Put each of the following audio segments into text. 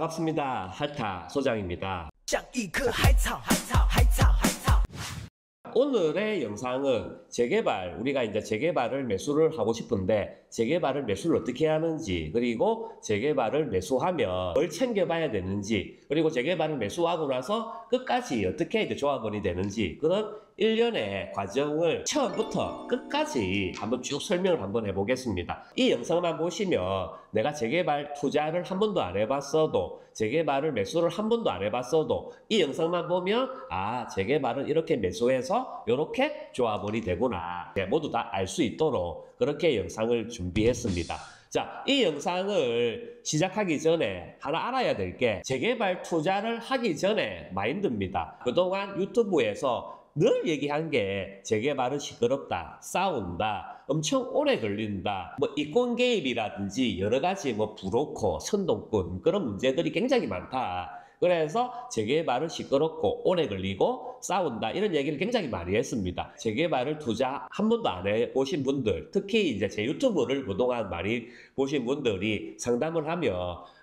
반갑습니다. 할타 소장입니다. 오늘의 영상은 재개발, 우리가 이제 재개발을 매수를 하고 싶은데 재개발을 매수를 어떻게 하는지, 그리고 재개발을 매수하면 뭘 챙겨봐야 되는지, 그리고 재개발을 매수하고 나서 끝까지 어떻게 이제 조합원이 되는지, 그런 일련의 과정을 처음부터 끝까지 한번 쭉 설명을 한번 해보겠습니다. 이 영상만 보시면 내가 재개발 투자를 한 번도 안 해봤어도, 재개발을 매수를 한 번도 안 해봤어도 이 영상만 보면 재개발은 이렇게 매수해서 이렇게 조합원이 되구나, 모두 다 알 수 있도록 그렇게 영상을 준비했습니다. 자, 이 영상을 시작하기 전에 하나 알아야 될 게, 재개발 투자를 하기 전에 마인드입니다. 그동안 유튜브에서 늘 얘기한 게 재개발은 시끄럽다, 싸운다, 엄청 오래 걸린다, 이권 개입이라든지 여러가지 브로커, 선동꾼, 그런 문제들이 굉장히 많다. 그래서 재개발은 시끄럽고 오래 걸리고 싸운다, 이런 얘기를 굉장히 많이 했습니다. 재개발을 투자 한 번도 안 해보신 분들, 특히 이제 제 유튜브를 그동안 많이 보신 분들이 상담을 하면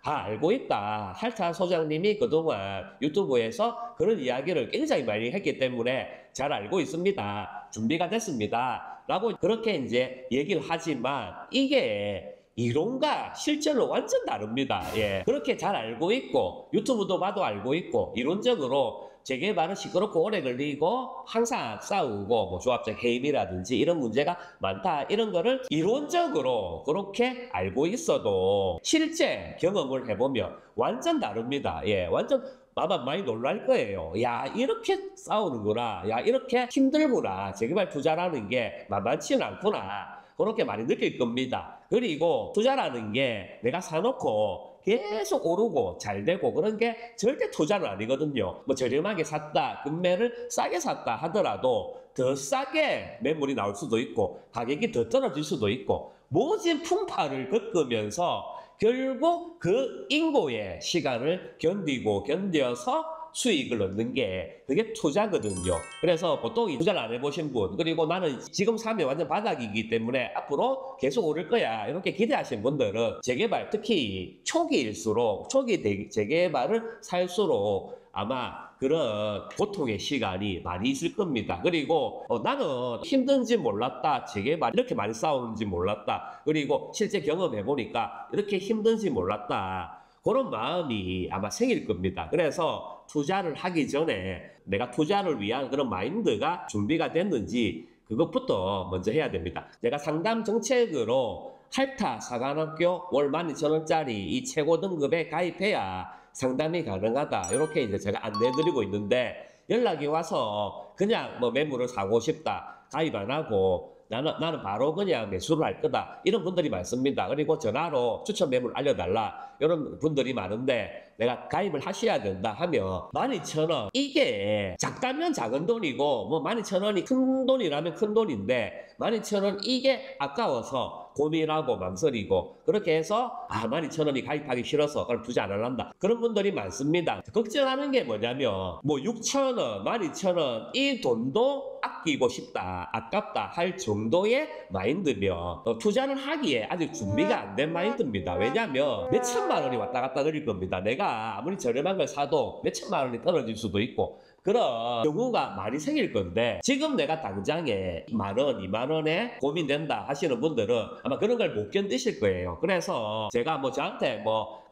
알고 있다, 할타 소장님이 그동안 유튜브에서 그런 이야기를 굉장히 많이 했기 때문에 잘 알고 있습니다, 준비가 됐습니다 라고 그렇게 이제 얘기를 하지만, 이게 이론과 실전은 완전 다릅니다. 그렇게 잘 알고 있고 유튜브도 봐도 알고 있고, 이론적으로 재개발은 시끄럽고 오래 걸리고 항상 싸우고 조합적 해임이라든지 이런 문제가 많다, 이런 거를 이론적으로 그렇게 알고 있어도 실제 경험을 해보면 완전 다릅니다. 완전 아마 많이 놀랄 거예요. 이렇게 싸우는구나, 이렇게 힘들구나, 재개발 투자라는 게 만만치는 않구나, 그렇게 많이 느낄 겁니다. 그리고 투자라는 게 내가 사놓고 계속 오르고 잘 되고 그런 게 절대 투자는 아니거든요. 저렴하게 샀다, 금매를 싸게 샀다 하더라도 더 싸게 매물이 나올 수도 있고 가격이 더 떨어질 수도 있고, 모진 풍파를 겪으면서 결국 그 인고의 시간을 견뎌서 수익을 얻는 게 그게 투자거든요. 그래서 보통 투자를 안 해보신 분, 그리고 나는 지금 사면 완전 바닥이기 때문에 앞으로 계속 오를 거야, 이렇게 기대하신 분들은 재개발, 특히 초기일수록, 초기 재개발을 살수록 아마 그런 고통의 시간이 많이 있을 겁니다. 그리고 나는 힘든지 몰랐다, 재개발 이렇게 많이 싸우는지 몰랐다, 그리고 실제 경험해보니까 이렇게 힘든지 몰랐다, 그런 마음이 아마 생길 겁니다. 그래서 투자를 하기 전에 내가 투자를 위한 그런 마인드가 준비가 됐는지 그것부터 먼저 해야 됩니다. 제가 상담 정책으로 할타 사관학교 월 12,000원짜리 이 최고 등급에 가입해야 상담이 가능하다, 이렇게 이제 제가 안내해드리고 있는데, 연락이 와서 그냥 매물을 사고 싶다, 가입 안 하고 나는 바로 그냥 매수를 할 거다, 이런 분들이 많습니다. 그리고 전화로 추천 매물 알려달라, 이런 분들이 많은데, 내가 가입을 하셔야 된다 하면 12,000원, 이게 작다면 작은 돈이고 12,000원이 큰 돈이라면 큰 돈인데, 12,000원 이게 아까워서 고민하고 망설이고, 그렇게 해서 12,000원이 가입하기 싫어서 그럼 투자 안 할란다, 그런 분들이 많습니다. 걱정하는 게 뭐냐면 6,000원, 12,000원 이 돈도 아끼고 싶다, 아깝다 할 정도의 마인드면 투자를 하기에 아직 준비가 안 된 마인드입니다. 왜냐하면 몇천만 원이 왔다 갔다 그릴 겁니다. 내가 아무리 저렴한 걸 사도 몇천만 원이 떨어질 수도 있고, 그런 경우가 많이 생길 건데, 지금 내가 당장에 10,000원, 20,000원에 고민된다 하시는 분들은 아마 그런 걸 못 견디실 거예요. 그래서 제가 저한테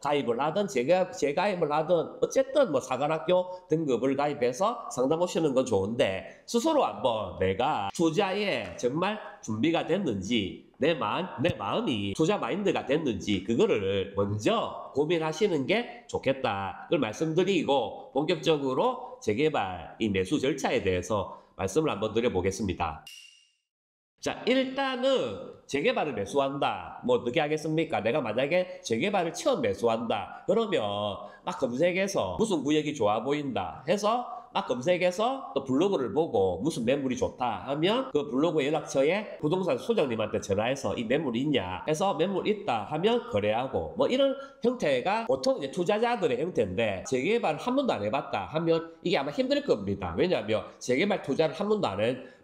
가입을 하든 재가입을 하든 어쨌든 사관학교 등급을 가입해서 상담 오시는 건 좋은데, 스스로 한번 내가 투자에 정말 준비가 됐는지, 내 마음이 투자 마인드가 됐는지, 그거를 먼저 고민하시는 게 좋겠다, 그걸 말씀드리고 본격적으로 재개발 이 매수 절차에 대해서 말씀을 한번 드려보겠습니다. 자, 일단은 재개발을 매수한다, 어떻게 하겠습니까? 내가 만약에 재개발을 처음 매수한다 그러면 막 검색해서 무슨 구역이 좋아 보인다 해서 막 검색해서 또 블로그를 보고 무슨 매물이 좋다 하면 그 블로그 연락처에 부동산 소장님한테 전화해서 이 매물이 있냐 해서 매물 있다 하면 거래하고, 이런 형태가 보통 이제 투자자들의 형태인데, 재개발 한 번도 안 해봤다 하면 이게 아마 힘들 겁니다. 왜냐하면 재개발 투자를 한 번도 안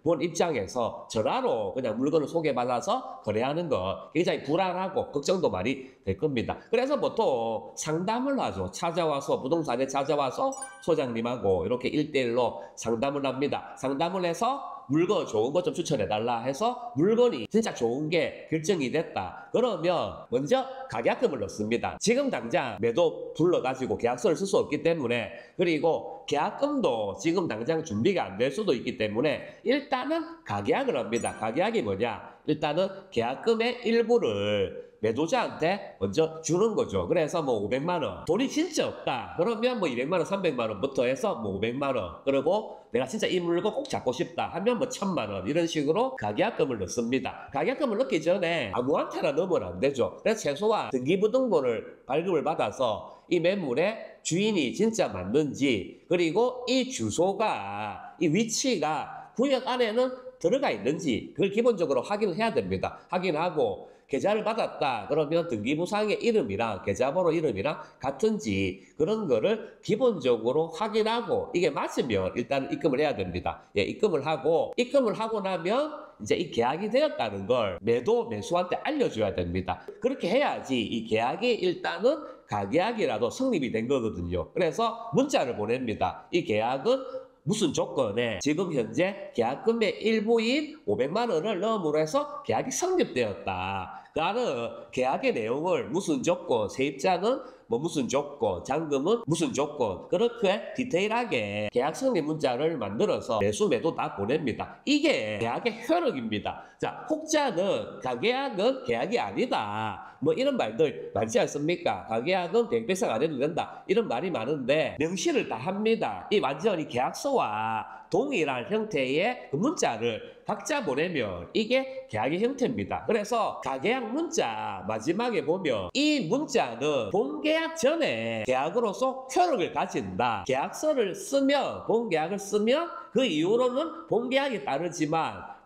본 입장에서 전화로 그냥 물건을 소개받아서 거래하는 거 굉장히 불안하고 걱정도 많이 될 겁니다. 그래서 보통 상담을 하죠. 찾아와서 부동산에 찾아와서 소장님하고 이렇게 1대1로 상담을 합니다. 상담을 해서 물건 좋은 거 좀 추천해달라 해서 물건이 진짜 좋은 게 결정이 됐다. 그러면 먼저 가계약금을 넣습니다. 지금 당장 매도 불러가지고 계약서를 쓸 수 없기 때문에, 그리고 계약금도 지금 당장 준비가 안 될 수도 있기 때문에 일단은 가계약을 합니다. 가계약이 뭐냐? 일단은 계약금의 일부를 매도자한테 먼저 주는 거죠. 그래서 뭐 500만 원, 돈이 진짜 없다 그러면 뭐 200만 원, 300만 원부터 해서 뭐 500만 원, 그리고 내가 진짜 이 물건 꼭 잡고 싶다 하면 뭐 1000만 원, 이런 식으로 가계약금을 넣습니다. 가계약금을 넣기 전에 아무한테나 넣으면 안 되죠. 그래서 최소한 등기부등본을 발급을 받아서 이 매물의 주인이 진짜 맞는지, 그리고 이 주소가, 이 위치가 구역 안에는 들어가 있는지 그걸 기본적으로 확인을 해야 됩니다. 확인하고 계좌를 받았다 그러면 등기부상의 이름이랑 계좌번호 이름이랑 같은지 그런 거를 기본적으로 확인하고, 이게 맞으면 일단 입금을 해야 됩니다. 예, 입금을 하고 나면 이제 이 계약이 되었다는 걸 매수한테 알려줘야 됩니다. 그렇게 해야지 이 계약이 일단은 가계약이라도 성립이 된 거거든요. 그래서 문자를 보냅니다. 이 계약은 무슨 조건에 지금 현재 계약금의 일부인 500만 원을 넣음으로 해서 계약이 성립되었다. 나는 계약의 내용을 무슨 조건, 세입자는 뭐 무슨 조건, 잔금은 무슨 조건, 그렇게 디테일하게 계약 성립 문자를 만들어서 매수 매도 다 보냅니다. 이게 계약의 효력입니다. 자, 혹자는 가계약은 계약이 아니다, 뭐 이런 말들 많지 않습니까? 가계약은 대액배상 안 해도 된다, 이런 말이 많은데 명시를 다 합니다. 이 완전히 계약서와 동일한 형태의 그 문자를 각자 보내면 이게 계약의 형태입니다. 그래서 가계약 문자 마지막에 보면 이 문자는 본계약 전에 계약으로서 효력을 가진다. 계약서를 쓰면, 본계약을 쓰면 그 이후로는 본계약이 따르지만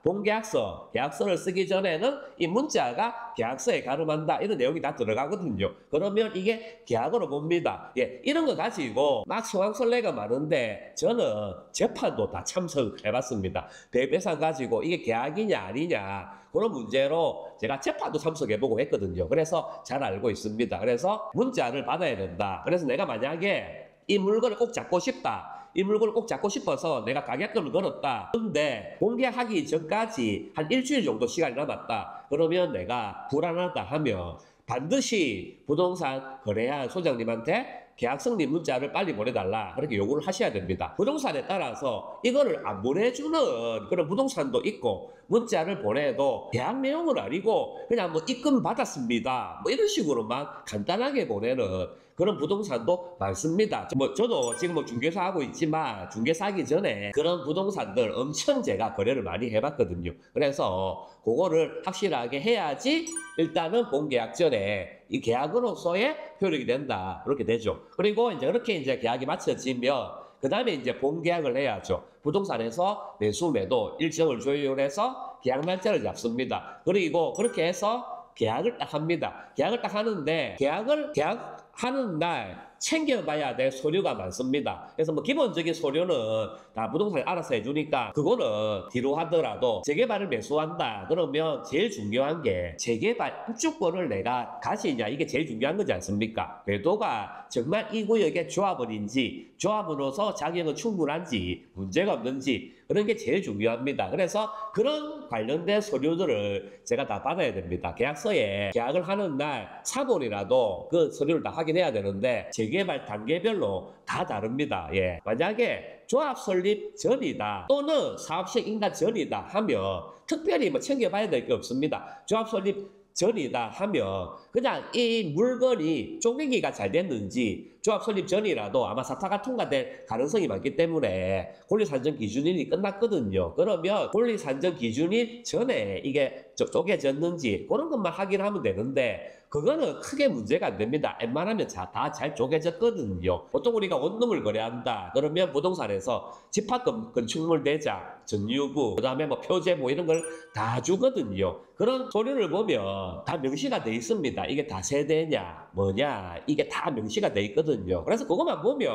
계약서를 쓰기 전에는 이 문자가 계약서에 가름한다, 이런 내용이 다 들어가거든요. 그러면 이게 계약으로 봅니다. 예, 이런 거 가지고 막 소황설레가 많은데 저는 재판도 다 참석해봤습니다. 대배상 가지고 이게 계약이냐 아니냐 그런 문제로 제가 재판도 참석해보고 했거든요. 그래서 잘 알고 있습니다. 그래서 문자를 받아야 된다. 그래서 내가 만약에 이 물건을 꼭 잡고 싶다, 이 물건을 꼭 잡고 싶어서 내가 가계약금을 걸었다. 근데 공개하기 전까지 한 일주일 정도 시간이 남았다. 그러면 내가 불안하다 하면 반드시 부동산 거래한 소장님한테 계약 성립 문자를 빨리 보내달라, 그렇게 요구를 하셔야 됩니다. 부동산에 따라서 이거를 안 보내주는 그런 부동산도 있고, 문자를 보내도 계약 내용을 아니고 그냥 뭐 입금 받았습니다, 뭐 이런 식으로만 간단하게 보내는 그런 부동산도 많습니다. 저도 지금 뭐 중개사 하고 있지만 중개사 하기 전에 그런 부동산들 엄청 제가 거래를 많이 해봤거든요. 그래서 그거를 확실하게 해야지 일단은 본계약 전에 이 계약으로서의 효력이 된다, 그렇게 되죠. 그리고 그렇게 이제 계약이 마쳐지면 그 다음에 이제 본계약을 해야죠. 부동산에서 매수 매도 일정을 조율해서 계약 날짜를 잡습니다. 그리고 그렇게 해서 계약을 딱 합니다. 계약을 딱 하는데 계약하는 날 챙겨봐야 될 서류가 많습니다. 그래서 뭐 기본적인 서류는 다 부동산이 알아서 해주니까 그거는 뒤로 하더라도 재개발을 매수한다 그러면 제일 중요한 게 재개발 입주권을 내가 가지냐, 이게 제일 중요한 거지 않습니까? 매도가 정말 이 구역의 조합원인지, 조합원으로서 자격은 충분한지, 문제가 없는지, 그런 게 제일 중요합니다. 그래서 그런 관련된 서류들을 제가 다 받아야 됩니다. 계약서에 계약을 하는 날 사본이라도 그 서류를 다 확인해야 되는데 재개발 단계별로 다 다릅니다. 예. 만약에 조합 설립 전이다 또는 사업시행 인가 전이다 하면 특별히 뭐 챙겨봐야 될 게 없습니다. 조합 설립 전이다 하면 그냥 이 물건이 쪼개기가 잘 됐는지, 조합 설립 전이라도 아마 사타가 통과될 가능성이 많기 때문에 권리산정 기준일이 끝났거든요. 그러면 권리산정 기준일 전에 이게 쪼개졌는지 그런 것만 확인하면 되는데 그거는 크게 문제가 안 됩니다. 웬만하면 다 잘 쪼개졌거든요. 보통 우리가 원룸을 거래한다 그러면 부동산에서 집합 건축물 대장, 전유부, 그 다음에 뭐 표제 뭐 이런 걸 다 주거든요. 그런 서류를 보면 다 명시가 돼 있습니다. 이게 다 세대냐 뭐냐 이게 다 명시가 돼 있거든요. 그래서 그것만 보면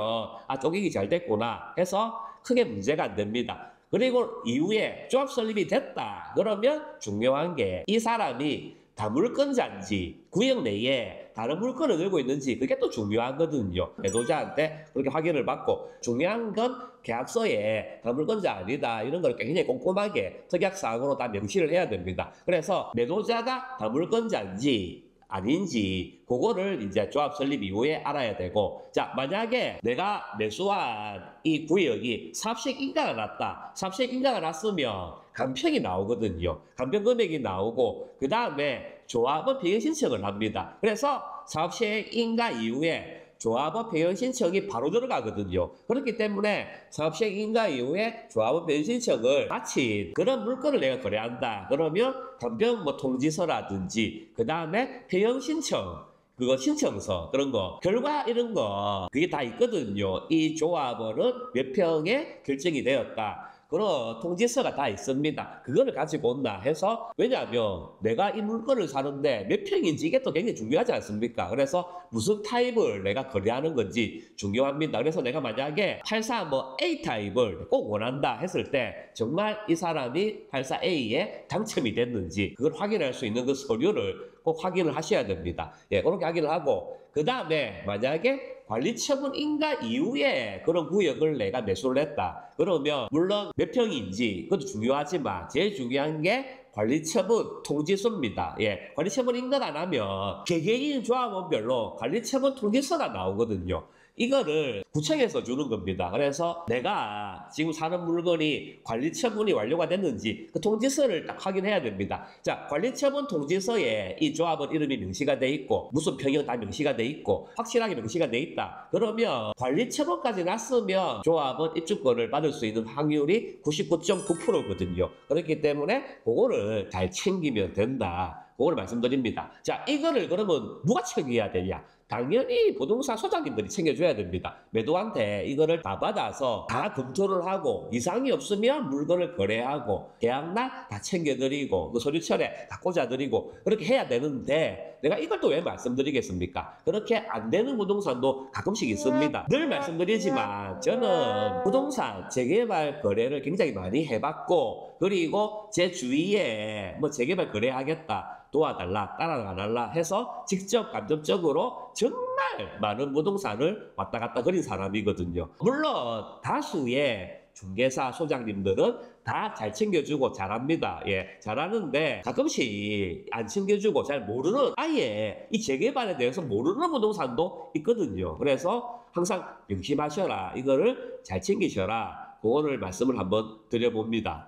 아 쪼개기 잘 됐구나 해서 크게 문제가 안 됩니다. 그리고 이후에 조합 설립이 됐다. 그러면 중요한 게 이 사람이 다물건자인지 구역 내에 다른 물건을 들고 있는지 그게 또 중요하거든요. 매도자한테 그렇게 확인을 받고 중요한 건 계약서에 다물건자 아니다 이런 걸 굉장히 꼼꼼하게 특약사항으로 다 명시를 해야 됩니다. 그래서 매도자가 다물건자인지 아닌지 그거를 이제 조합 설립 이후에 알아야 되고, 자 만약에 내가 매수한 이 구역이 사업시행 인가가 났다. 사업시행 인가가 났으면 간평이 나오거든요. 간평 금액이 나오고 그 다음에 조합은 변경 신청을 합니다. 그래서 사업시행 인가 이후에 조합원 변경 신청이 바로 들어가거든요. 그렇기 때문에 사업시행 인가 이후에 조합원 변경 신청을 마친 그런 물건을 내가 거래한다. 그러면 간평 뭐 통지서라든지 그 다음에 변경 신청 그거 신청서 그런 거 결과 이런 거 그게 다 있거든요. 이 조합원은 몇 평에 결정이 되었다. 그런 통지서가 다 있습니다. 그거를 가지고 온다 해서, 왜냐하면 내가 이 물건을 사는데 몇 평인지 이게 또 굉장히 중요하지 않습니까? 그래서 무슨 타입을 내가 거래하는 건지 중요합니다. 그래서 내가 만약에 84 뭐 A 타입을 꼭 원한다 했을 때 정말 이 사람이 84A에 당첨이 됐는지 그걸 확인할 수 있는 그 서류를 꼭 확인을 하셔야 됩니다. 예, 그렇게 확인을 하고 그 다음에 만약에 관리처분 인가 이후에 그런 구역을 내가 매수를 했다. 그러면 물론 몇 평인지 그것도 중요하지만 제일 중요한 게 관리처분 통지서입니다. 예, 관리처분 인가가 나면 개개인 조합원별로 관리처분 통지서가 나오거든요. 이거를 구청에서 주는 겁니다. 그래서 내가 지금 사는 물건이 관리처분이 완료가 됐는지 그 통지서를 딱 확인해야 됩니다. 자, 관리처분 통지서에 이 조합원 이름이 명시가 돼 있고 무슨 평형 다 명시가 돼 있고 확실하게 명시가 돼 있다. 그러면 관리처분까지 났으면 조합원 입주권을 받을 수 있는 확률이 99.9%거든요. 그렇기 때문에 그거를 잘 챙기면 된다. 그걸 말씀드립니다. 자, 이거를 그러면 누가 챙겨야 되냐? 당연히 부동산 소장님들이 챙겨줘야 됩니다. 매도한테 이거를 다 받아서 다 검토를 하고 이상이 없으면 물건을 거래하고 계약날 다 챙겨드리고 그 서류철에 다 꽂아드리고 그렇게 해야 되는데 내가 이걸 또 왜 말씀드리겠습니까? 그렇게 안 되는 부동산도 가끔씩 있습니다. 늘 말씀드리지만 저는 부동산 재개발 거래를 굉장히 많이 해봤고 그리고 제 주위에 뭐 재개발 거래하겠다 도와달라 따라가달라 해서 직접 간접적으로 정말 많은 부동산을 왔다 갔다 거린 사람이거든요. 물론 다수의 중개사 소장님들은 다 잘 챙겨주고 잘합니다. 예, 잘하는데 가끔씩 안 챙겨주고 잘 모르는, 아예 이 재개발에 대해서 모르는 부동산도 있거든요. 그래서 항상 명심하셔라. 이거를 잘 챙기셔라. 그거를 말씀을 한번 드려봅니다.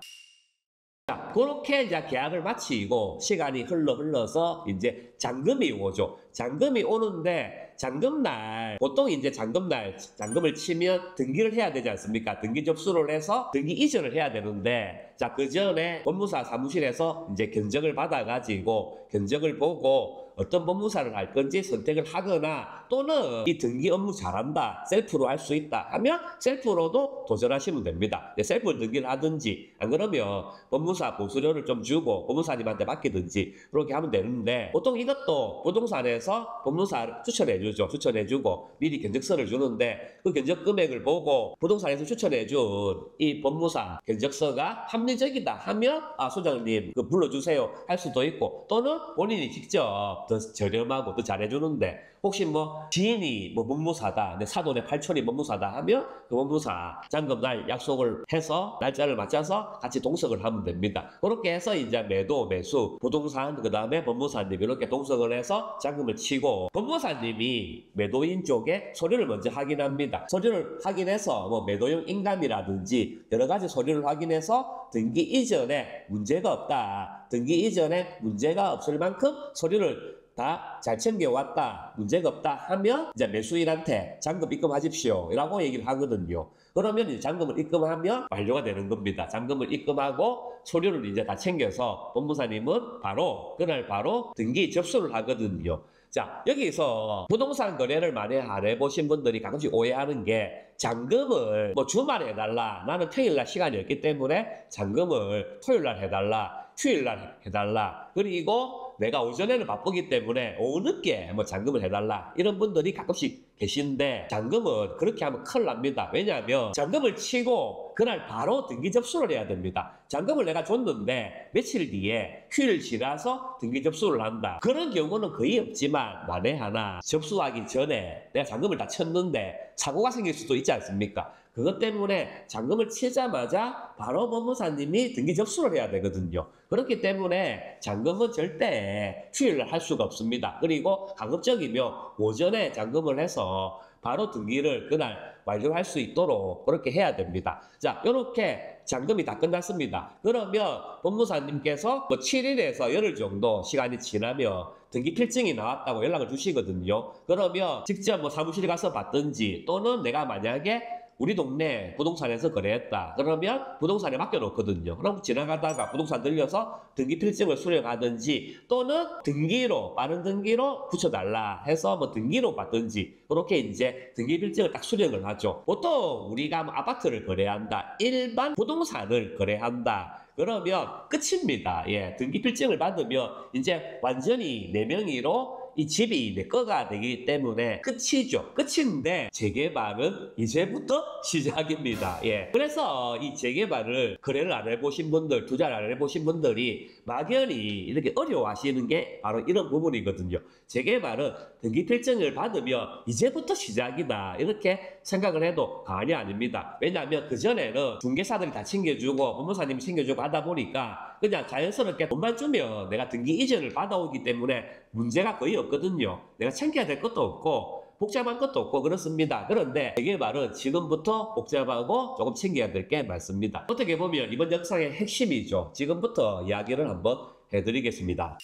자, 그렇게 이제 계약을 마치고 시간이 흘러서 이제 잔금이 오죠. 잔금이 오는데 잔금날 보통 이제 잔금날 잔금을 치면 등기를 해야 되지 않습니까? 등기 접수를 해서 등기 이전을 해야 되는데, 자, 그 전에 법무사 사무실에서 이제 견적을 받아가지고 견적을 보고 어떤 법무사를 할 건지 선택을 하거나 또는 이 등기 업무 잘한다, 셀프로 할 수 있다 하면 셀프로도 도전하시면 됩니다. 셀프 등기를 하든지 안 그러면 법무사 보수료를 좀 주고 법무사님한테 맡기든지 그렇게 하면 되는데, 보통 이것도 부동산에서 법무사를 추천해주죠. 추천해주고 미리 견적서를 주는데 그 견적 금액을 보고 부동산에서 추천해준 이 법무사 견적서가 합리적이다 하면 소장님 그 불러주세요 할 수도 있고, 또는 본인이 직접 더 저렴하고 더 잘해주는데 혹시 뭐 지인이 뭐 법무사다, 내 사돈의 팔촌이 법무사다 하면 그 법무사 잔금날 약속을 해서 날짜를 맞춰서 같이 동석을 하면 됩니다. 그렇게 해서 이제 매도, 매수, 부동산, 그 다음에 법무사님 이렇게 동석을 해서 잔금을 치고 법무사님이 매도인 쪽에 서류를 먼저 확인합니다. 서류를 확인해서 뭐 매도용 인감이라든지 여러 가지 서류를 확인해서 등기 이전에 문제가 없다, 등기 이전에 문제가 없을 만큼 서류를 다 잘 챙겨왔다, 문제가 없다 하면 이제 매수인한테 잔금 입금하십시오 라고 얘기를 하거든요. 그러면 이제 잔금을 입금하면 완료가 되는 겁니다. 잔금을 입금하고 서류를 이제 다 챙겨서 법무사님은 그날 바로 등기 접수를 하거든요. 자, 여기서 부동산 거래를 많이 안 해보신 분들이 가끔씩 오해하는 게, 잔금을 뭐 주말에 해달라, 나는 평일날 시간이 없기 때문에 잔금을 토요일날 해달라, 휴일날 해달라. 그리고 내가 오전에는 바쁘기 때문에 오후 늦게 뭐 잔금을 해달라. 이런 분들이 가끔씩 계신데 잔금은 그렇게 하면 큰일 납니다. 왜냐하면 잔금을 치고 그날 바로 등기 접수를 해야 됩니다. 잔금을 내가 줬는데 며칠 뒤에 휴일 지나서 등기 접수를 한다. 그런 경우는 거의 없지만 만에 하나 접수하기 전에 내가 잔금을 다 쳤는데 사고가 생길 수도 있지 않습니까? 그것 때문에 잔금을 치자마자 바로 법무사님이 등기 접수를 해야 되거든요. 그렇기 때문에 잔금은 절대 휴일을 할 수가 없습니다. 그리고 가급적이면 오전에 잔금을 해서 바로 등기를 그날 완료할 수 있도록 그렇게 해야 됩니다. 자, 이렇게 잔금이 다 끝났습니다. 그러면 법무사님께서 뭐 7일에서 열흘 정도 시간이 지나면 등기 필증이 나왔다고 연락을 주시거든요. 그러면 직접 뭐 사무실에 가서 받든지 또는 내가 만약에 우리 동네 부동산에서 거래했다. 그러면 부동산에 맡겨놓거든요. 그럼 지나가다가 부동산 들려서 등기 필증을 수령하든지 또는 등기로, 빠른 등기로 붙여달라 해서 뭐 등기로 받든지 그렇게 이제 등기 필증을 딱 수령을 하죠. 보통 우리가 뭐 아파트를 거래한다. 일반 부동산을 거래한다. 그러면 끝입니다. 예, 등기 필증을 받으면 이제 완전히 내 명의로 이 집이 내 거가 되기 때문에 끝이죠. 끝인데 재개발은 이제부터 시작입니다. 예. 그래서 이 재개발을 거래를 안 해보신 분들, 투자를 안 해보신 분들이 막연히 이렇게 어려워하시는 게 바로 이런 부분이거든요. 재개발은 등기 필증을 받으면 이제부터 시작이다. 이렇게 생각을 해도 과언이 아닙니다. 왜냐하면 그전에는 중개사들이 다 챙겨주고 법무사님이 챙겨주고 하다 보니까 그냥 자연스럽게 돈만 주면 내가 등기 이전을 받아오기 때문에 문제가 거의 없거든요. 내가 챙겨야 될 것도 없고 복잡한 것도 없고 그렇습니다. 그런데 재개발은 지금부터 복잡하고 조금 챙겨야 될 게 많습니다. 어떻게 보면 이번 영상의 핵심이죠. 지금부터 이야기를 한번 해드리겠습니다.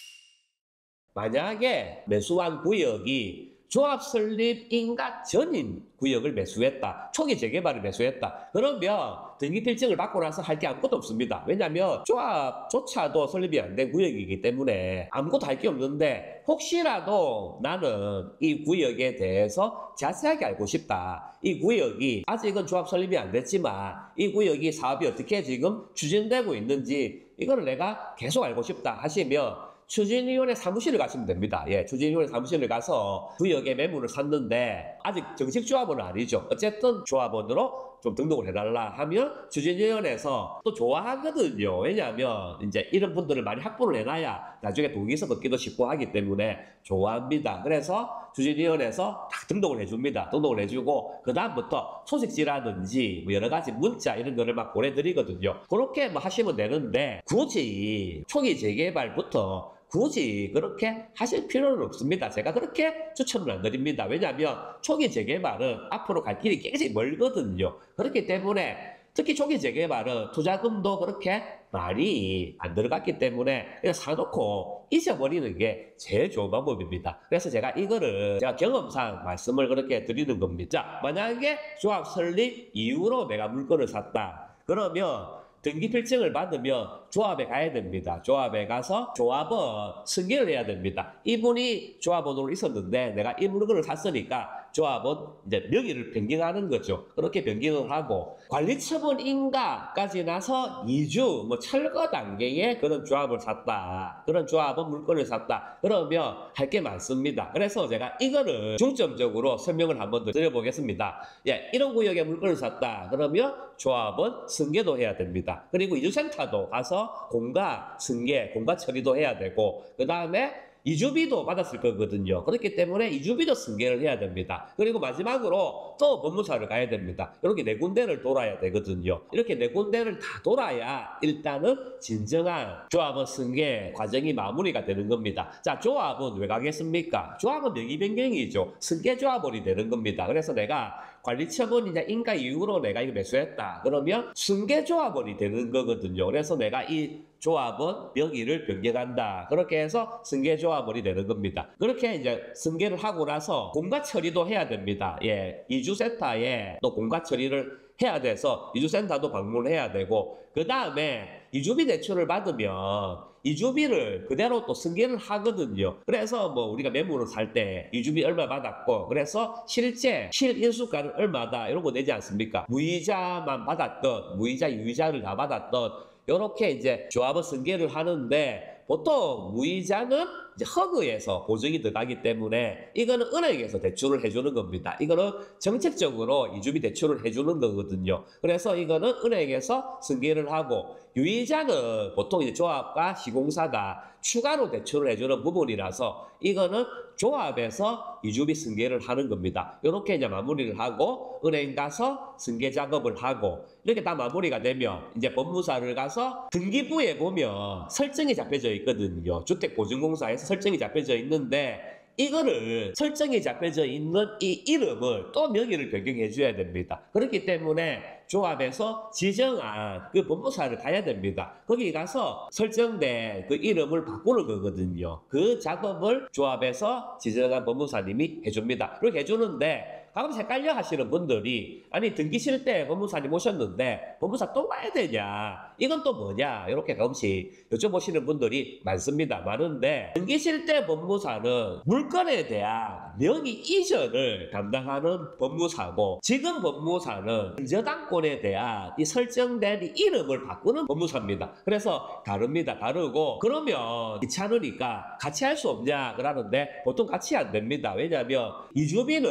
만약에 매수한 구역이 조합 설립 인가 전인 구역을 매수했다. 초기 재개발을 매수했다. 그러면 등기 필증을 받고 나서 할 게 아무것도 없습니다. 왜냐하면 조합조차도 설립이 안 된 구역이기 때문에 아무것도 할 게 없는데 혹시라도 나는 이 구역에 대해서 자세하게 알고 싶다. 이 구역이 아직은 조합 설립이 안 됐지만 이 구역이 사업이 어떻게 지금 추진되고 있는지 이거를 내가 계속 알고 싶다 하시면 추진위원회 사무실을 가시면 됩니다. 예, 추진위원회 사무실을 가서 구역에 매물을 샀는데 아직 정식 조합원은 아니죠. 어쨌든 조합원으로 좀 등록을 해달라 하면 추진위원회에서 또 좋아하거든요. 왜냐하면 이제 이런 분들을 많이 확보를 해놔야 나중에 동의서 걷기도 쉽고 하기 때문에 좋아합니다. 그래서 추진위원회에서 딱 등록을 해줍니다. 등록을 해주고 그 다음부터 소식지라든지 뭐 여러 가지 문자 이런 거를 막 보내드리거든요. 그렇게 뭐 하시면 되는데 굳이 초기 재개발부터 굳이 그렇게 하실 필요는 없습니다. 제가 그렇게 추천을 안 드립니다. 왜냐하면 초기 재개발은 앞으로 갈 길이 굉장히 멀거든요. 그렇기 때문에 특히 초기 재개발은 투자금도 그렇게 많이 안 들어갔기 때문에 그냥 사놓고 잊어버리는 게 제일 좋은 방법입니다. 그래서 제가 이거를 제가 경험상 말씀을 그렇게 드리는 겁니다. 자, 만약에 조합 설립 이후로 내가 물건을 샀다. 그러면 등기 필증을 받으면 조합에 가야 됩니다. 조합에 가서 조합원 승계를 해야 됩니다. 이분이 조합원으로 있었는데 내가 이 물건을 샀으니까 조합원 이제 명의를 변경하는 거죠. 그렇게 변경을 하고 관리처분 인가까지 나서 2주 뭐 철거 단계에 그런 조합을 샀다. 그런 조합원 물건을 샀다. 그러면 할 게 많습니다. 그래서 제가 이거를 중점적으로 설명을 한번 더 드려보겠습니다. 예, 이런 구역에 물건을 샀다. 그러면 조합원 승계도 해야 됩니다. 그리고 이주센터도 가서 공가 승계, 공가 처리도 해야 되고 그 다음에 이주비도 받았을 거거든요. 그렇기 때문에 이주비도 승계를 해야 됩니다. 그리고 마지막으로 또 법무사를 가야 됩니다. 이렇게 네 군데를 돌아야 되거든요. 이렇게 네 군데를 다 돌아야 일단은 진정한 조합원 승계 과정이 마무리가 되는 겁니다. 자, 조합은 왜 가겠습니까? 조합은 명의 변경이죠. 승계 조합원이 되는 겁니다. 그래서 내가 관리처분이나 인가 이후로 내가 이거 매수했다. 그러면 승계 조합원이 되는 거거든요. 그래서 내가 이 조합원 명의를 변경한다. 그렇게 해서 승계 조합원이 되는 겁니다. 그렇게 이제 승계를 하고 나서 공가 처리도 해야 됩니다. 예, 이주센터에 또 공가 처리를 해야 돼서 이주센터도 방문해야 되고 그 다음에 이주비 대출을 받으면 이주비를 그대로 또 승계를 하거든요. 그래서 뭐 우리가 매물을 살 때 이주비 얼마 받았고 그래서 실제 실인수가는 얼마다 이런 거 내지 않습니까? 무이자만 받았던 무이자 유이자를 다 받았던 이렇게 이제 조합을 승계를 하는데 보통 무이자는 이제 허그에서 보증이 들어가기 때문에 이거는 은행에서 대출을 해주는 겁니다. 이거는 정책적으로 이주비 대출을 해주는 거거든요. 그래서 이거는 은행에서 승계를 하고 유이자는 보통 이제 조합과 시공사가 추가로 대출을 해주는 부분이라서 이거는 조합에서 이주비 승계를 하는 겁니다. 이렇게 이제 마무리를 하고 은행 가서 승계 작업을 하고 이렇게 다 마무리가 되면 이제 법무사를 가서 등기부에 보면 설정이 잡혀져 있거든요. 주택보증공사에서 설정이 잡혀져 있는데 이거를 설정이 잡혀져 있는 이 이름을 또 명의를 변경해 줘야 됩니다. 그렇기 때문에 조합에서 지정한 그 법무사를 가야 됩니다. 거기 가서 설정된 그 이름을 바꾸는 거거든요. 그 작업을 조합에서 지정한 법무사님이 해줍니다. 그렇게 해주는데 가끔씩 헷갈려 하시는 분들이 아니 등기실 때 법무사님 오셨는데 법무사 또 와야 되냐? 이건 또 뭐냐? 이렇게 가끔씩 여쭤보시는 분들이 많은데 등기실 때 법무사는 물건에 대한 명의 이전을 담당하는 법무사고 지금 법무사는 근저당권에 대한 이 설정된 이 이름을 바꾸는 법무사입니다. 그래서 다릅니다. 다르고 그러면 귀찮으니까 같이 할 수 없냐 그러는데 보통 같이 안 됩니다. 왜냐하면 이주비는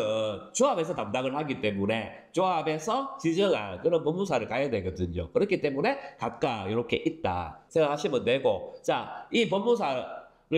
조합에서 담당을 하기 때문에 조합에서 지정한 그런 법무사를 가야 되거든요. 그렇기 때문에 각각 이렇게 있다 생각하시면 되고 자, 이 법무사를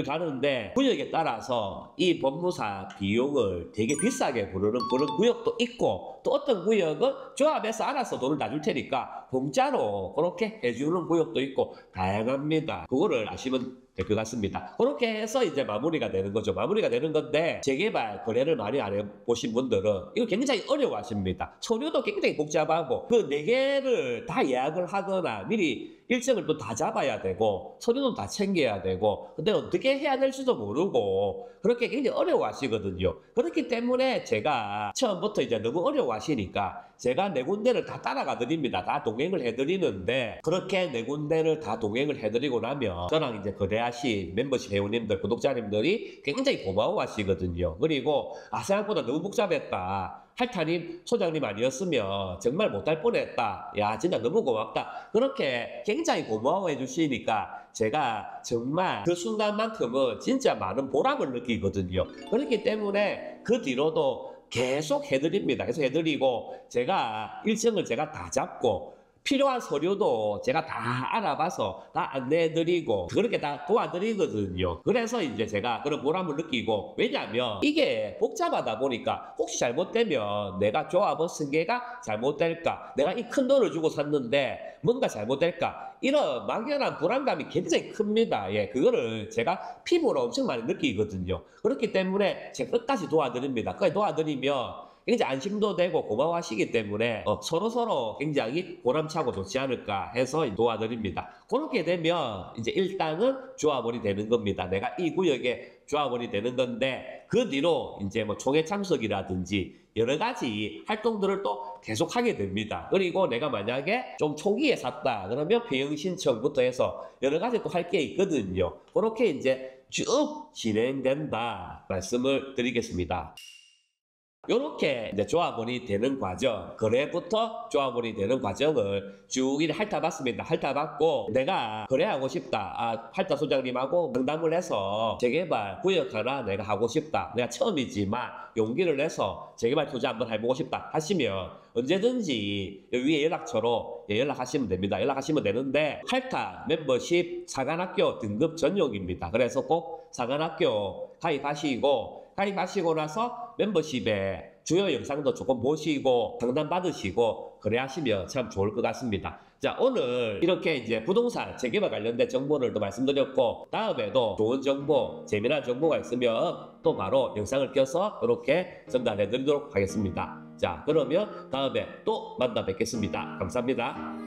가는데 구역에 따라서 이 법무사 비용을 되게 비싸게 부르는 그런 구역도 있고 또 어떤 구역은 조합에서 알아서 돈을 다 줄 테니까 공짜로 그렇게 해주는 구역도 있고 다양합니다. 그거를 아시면 될 것 같습니다. 그렇게 해서 이제 마무리가 되는 거죠. 마무리가 되는 건데 재개발 거래를 많이 안 해보신 분들은 이거 굉장히 어려워하십니다. 서류도 굉장히 복잡하고 그 4개를 다 예약을 하거나 미리 일정을 또 다 잡아야 되고 서류도 다 챙겨야 되고 근데 어떻게 해야 될지도 모르고 그렇게 굉장히 어려워하시거든요. 그렇기 때문에 제가 처음부터 이제 너무 어려워하시니까 제가 4군데를 다 따라가 드립니다. 다 동행을 해드리는데 그렇게 4군데를 다 동행을 해드리고 나면 저랑 이제 거래하신 멤버십 회원님들, 구독자님들이 굉장히 고마워하시거든요. 그리고 생각보다 너무 복잡했다. 할타님, 소장님 아니었으면 정말 못할 뻔했다. 야, 진짜 너무 고맙다. 그렇게 굉장히 고마워해 주시니까 제가 정말 그 순간만큼은 진짜 많은 보람을 느끼거든요. 그렇기 때문에 그 뒤로도 계속 해드립니다. 계속 해드리고 제가 일정을 제가 다 잡고 필요한 서류도 제가 다 알아봐서 다 안내해드리고 그렇게 다 도와드리거든요. 그래서 이제 제가 그런 보람을 느끼고 왜냐하면 이게 복잡하다 보니까 혹시 잘못되면 내가 조합원 승계가 잘못될까 내가 이 큰 돈을 주고 샀는데 뭔가 잘못될까 이런 막연한 불안감이 굉장히 큽니다. 예, 그거를 제가 피부로 엄청 많이 느끼거든요. 그렇기 때문에 제가 끝까지 도와드립니다. 끝까지 도와드리면 굉장히 안심도 되고 고마워하시기 때문에 서로서로 굉장히 보람차고 좋지 않을까 해서 도와드립니다. 그렇게 되면 이제 일단은 조합원이 되는 겁니다. 내가 이 구역에 조합원이 되는 건데 그 뒤로 이제 뭐 총회 참석이라든지 여러 가지 활동들을 또 계속 하게 됩니다. 그리고 내가 만약에 좀 초기에 샀다 그러면 배영 신청부터 해서 여러 가지 또 할 게 있거든요. 그렇게 이제 쭉 진행된다 말씀을 드리겠습니다. 이렇게 이제 조합원이 되는 과정, 거래부터 조합원이 되는 과정을 쭉 핥아봤습니다. 핥아봤고 내가 거래하고 싶다. 할타 소장님하고 상담을 해서 재개발 구역 하나 내가 하고 싶다. 내가 처음이지만 용기를 내서 재개발 투자 한번 해보고 싶다 하시면 언제든지 위에 연락처로 연락하시면 됩니다. 연락하시면 되는데 할타 멤버십 사관학교 등급 전용입니다. 그래서 꼭 사관학교 가입하시고 나서 멤버십에 주요 영상도 조금 보시고 상담 받으시고 거래하시면 참 좋을 것 같습니다. 자, 오늘 이렇게 이제 부동산 재개발 관련된 정보를 또 말씀드렸고 다음에도 좋은 정보, 재미난 정보가 있으면 또 바로 영상을 껴서 이렇게 전달해 드리도록 하겠습니다. 자, 그러면 다음에 또 만나 뵙겠습니다. 감사합니다.